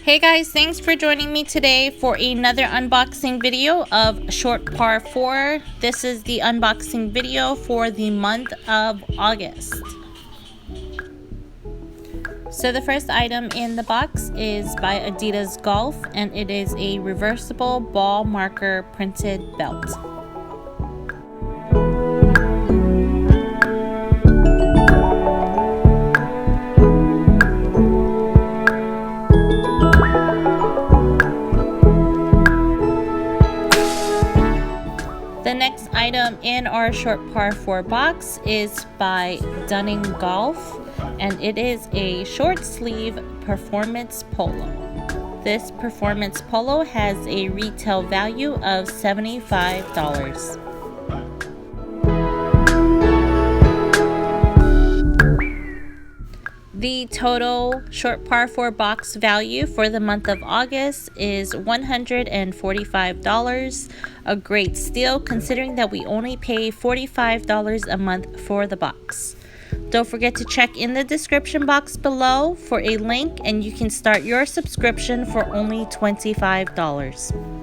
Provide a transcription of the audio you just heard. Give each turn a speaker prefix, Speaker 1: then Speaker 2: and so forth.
Speaker 1: Hey guys, thanks for joining me today for another unboxing video of short par 4. This is the unboxing video for the month of August. So the first item in the box is by Adidas Golf, and it is a reversible ball marker printed belt. The next item in our short par 4 box is by Dunning Golf, and it is a short sleeve performance polo. This performance polo has a retail value of $75. The total short par 4 box value for the month of August is $145, a great steal considering that we only pay $45 a month for the box. Don't forget to check in the description box below for a link, and you can start your subscription for only $25.